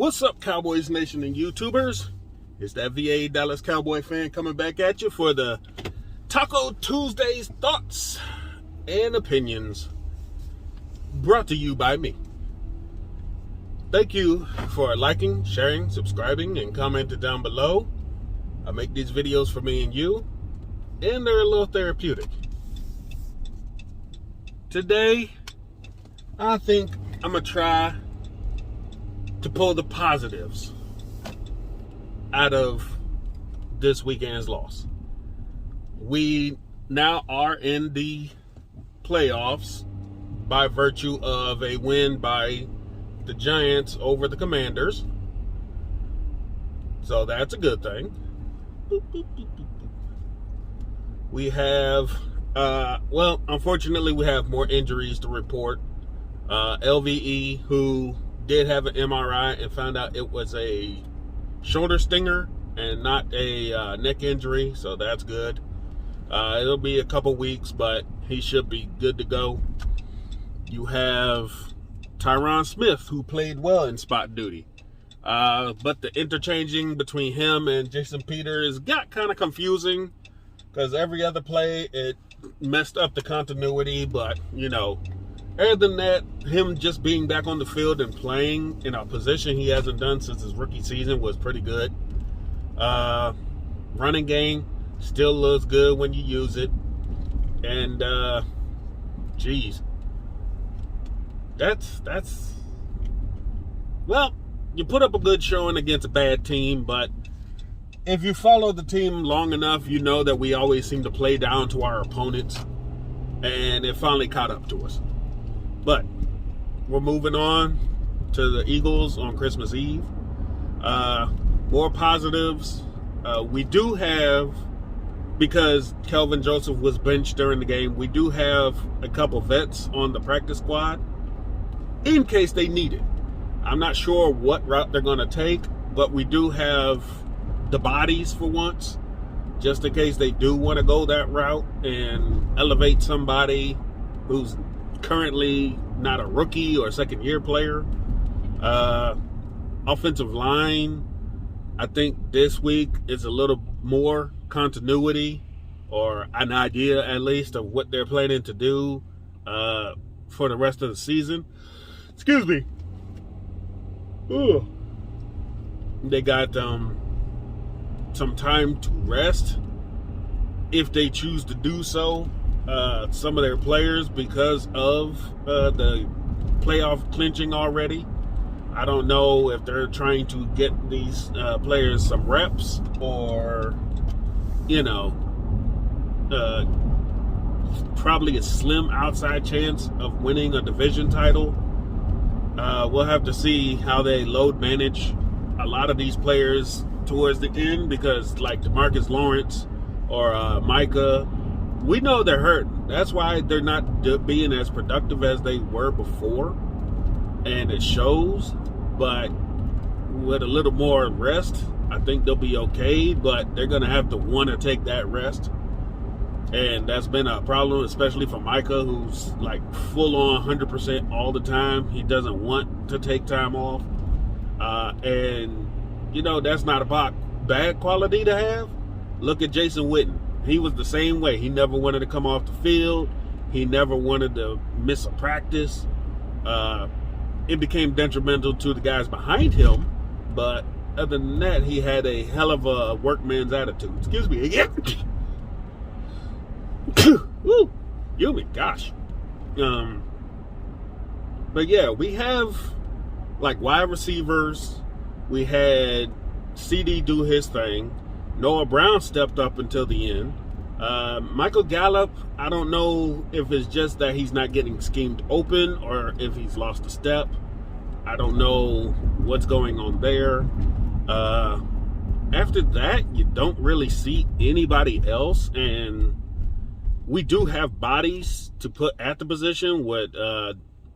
What's up, Cowboys Nation and YouTubers? It's that VA Dallas Cowboy fan coming back at you for the Taco Tuesday's thoughts and opinions, brought to you by me. Thank you for liking, sharing, subscribing, and commenting down below. I make these videos for me and you, and they're a little therapeutic. Today, I think I'm going to try to pull the positives out of this weekend's loss. We now are in the playoffs by virtue of a win by the Giants over the Commanders. So that's a good thing. We have, unfortunately, we have more injuries to report. LVE, who did have an MRI and found out it was a shoulder stinger and not a neck injury, so that's good. It'll be a couple weeks, but he should be good to go. You have Tyron Smith, who played well in spot duty, but the interchanging between him and Jason Peters got kind of confusing because every other play it messed up the continuity, but you know, other than that, him just being back on the field and playing in a position he hasn't done since his rookie season was pretty good. Running game still looks good when you use it. And, well, you put up a good showing against a bad team, but if you follow the team long enough, you know that we always seem to play down to our opponents, and it finally caught up to us. But we're moving on to the Eagles on Christmas Eve. More positives. We do have, because Kelvin Joseph was benched during the game, we do have a couple vets on the practice squad in case they need it. I'm not sure what route they're going to take, but we do have the bodies for once, just in case they do want to go that route and elevate somebody who's currently not a rookie or second-year player. Offensive line, I think this week is a little more continuity, or an idea at least of what they're planning to do for the rest of the season. Excuse me. Ugh. They got some time to rest if they choose to do so. Some of their players, because of the playoff clinching already. I don't know if they're trying to get these players some reps, or, you know, probably a slim outside chance of winning a division title. We'll have to see how they load manage a lot of these players towards the end, because like DeMarcus Lawrence or Micah, we know they're hurt. That's why they're not being as productive as they were before, and it shows. But with a little more rest, I think they'll be okay, but they're going to have to want to take that rest. And that's been a problem, especially for Micah, who's like full on 100% all the time. He doesn't want to take time off. And, you know, that's not a bad quality to have. Look at Jason Witten. He was the same way. He never wanted to come off the field. He never wanted to miss a practice. It became detrimental to the guys behind him. But other than that, he had a hell of a workman's attitude. Excuse me again. Woo, gosh. But yeah, we have like wide receivers. We had CD do his thing. Noah Brown stepped up until the end. Michael Gallup, I don't know if it's just that he's not getting schemed open or if he's lost a step. I don't know what's going on there. After that, you don't really see anybody else, and we do have bodies to put at the position with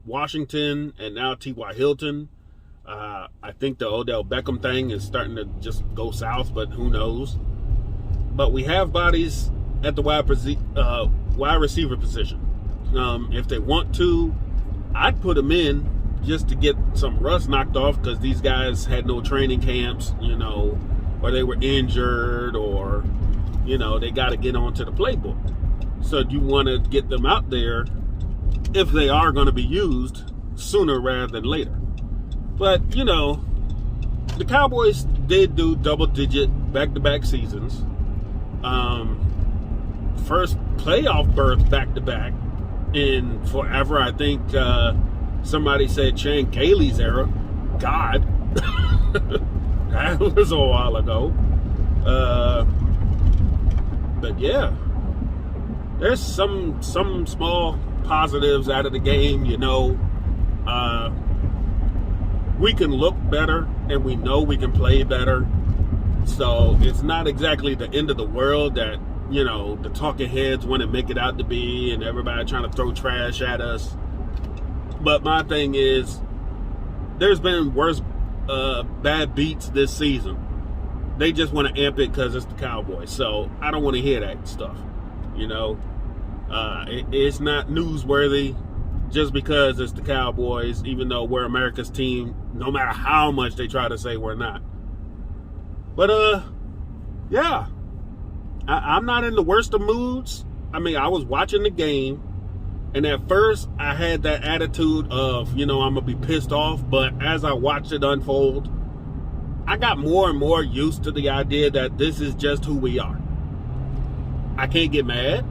Washington and now T.Y. Hilton. I think the Odell Beckham thing is starting to just go south, but who knows. But we have bodies at the wide receiver position. If they want to, I'd put them in just to get some rust knocked off because these guys had no training camps, or they were injured, or, they got to get onto the playbook. So you want to get them out there if they are going to be used sooner rather than later. But, the Cowboys did do double-digit back-to-back seasons. First playoff berth back-to-back in forever. I think somebody said Chan Gailey's era. God. That was a while ago. But yeah, there's some small positives out of the game. We can look better, and we know we can play better. So it's not exactly the end of the world that, the talking heads want to make it out to be, and everybody trying to throw trash at us. But my thing is, there's been worse bad beats this season. They just want to amp it because it's the Cowboys. So I don't want to hear that stuff. It's not newsworthy just because it's the Cowboys, even though we're America's team, no matter how much they try to say we're not. But, yeah. I'm not in the worst of moods. I mean, I was watching the game, and at first I had that attitude of, I'm going to be pissed off. But as I watched it unfold, I got more and more used to the idea that this is just who we are. I can't get mad.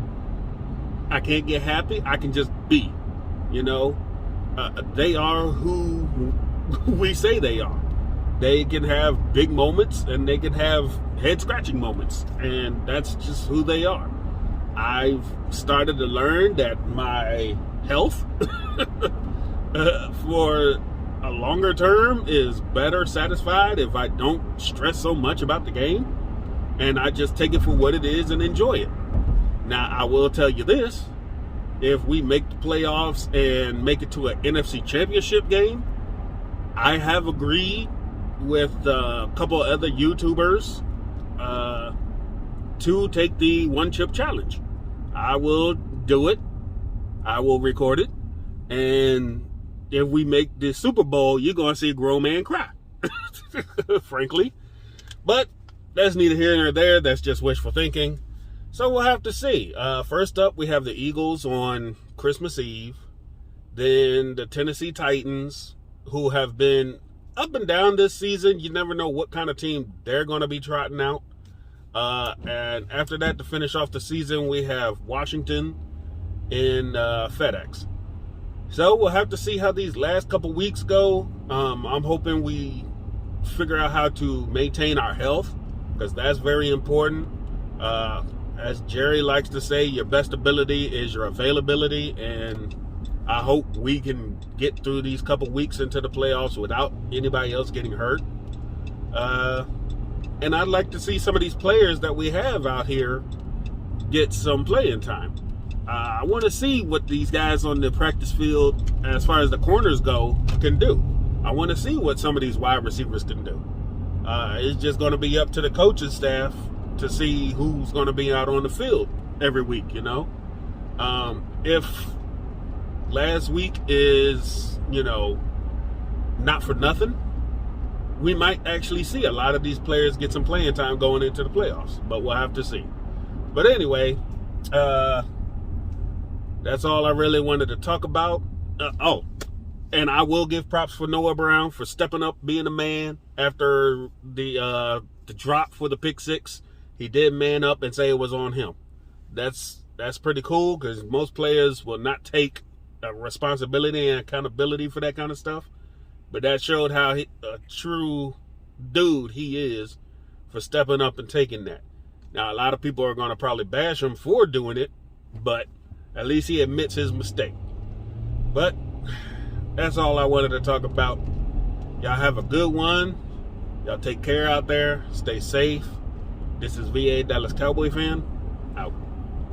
I can't get happy. I can just be, they are who we say they are. They can have big moments, and they can have head-scratching moments, and that's just who they are. I've started to learn that my health for a longer term is better satisfied if I don't stress so much about the game, and I just take it for what it is and enjoy it. Now, I will tell you this. If we make the playoffs and make it to an NFC Championship game, I have agreed with a couple of other YouTubers to take the one-chip challenge. I will do it. I will record it. And if we make the Super Bowl, you're going to see a grown man cry. Frankly. But that's neither here nor there. That's just wishful thinking. So we'll have to see. First up, we have the Eagles on Christmas Eve. Then the Tennessee Titans, who have been up and down this season. You never know what kind of team they're going to be trotting out. And after that, to finish off the season, we have Washington in FedEx. So we'll have to see how these last couple weeks go. I'm hoping we figure out how to maintain our health, because that's very important. As Jerry likes to say, your best ability is your availability, and I hope we can get through these couple weeks into the playoffs without anybody else getting hurt. And I'd like to see some of these players that we have out here get some playing time. I want to see what these guys on the practice field, as far as the corners go, can do. I want to see what some of these wide receivers can do. It's just going to be up to the coaching staff to see who's going to be out on the field every week, If last week is, not for nothing, we might actually see a lot of these players get some playing time going into the playoffs, but we'll have to see. But anyway, that's all I really wanted to talk about. And I will give props for Noah Brown for stepping up, being a man after the drop for the pick six. He did man up and say it was on him. That's pretty cool, because most players will not take responsibility and accountability for that kind of stuff. But that showed how a true dude he is for stepping up and taking that. Now, a lot of people are going to probably bash him for doing it, but at least he admits his mistake. But that's all I wanted to talk about. Y'all have a good one. Y'all take care out there. Stay safe. This is VA Dallas Cowboy fan. Out.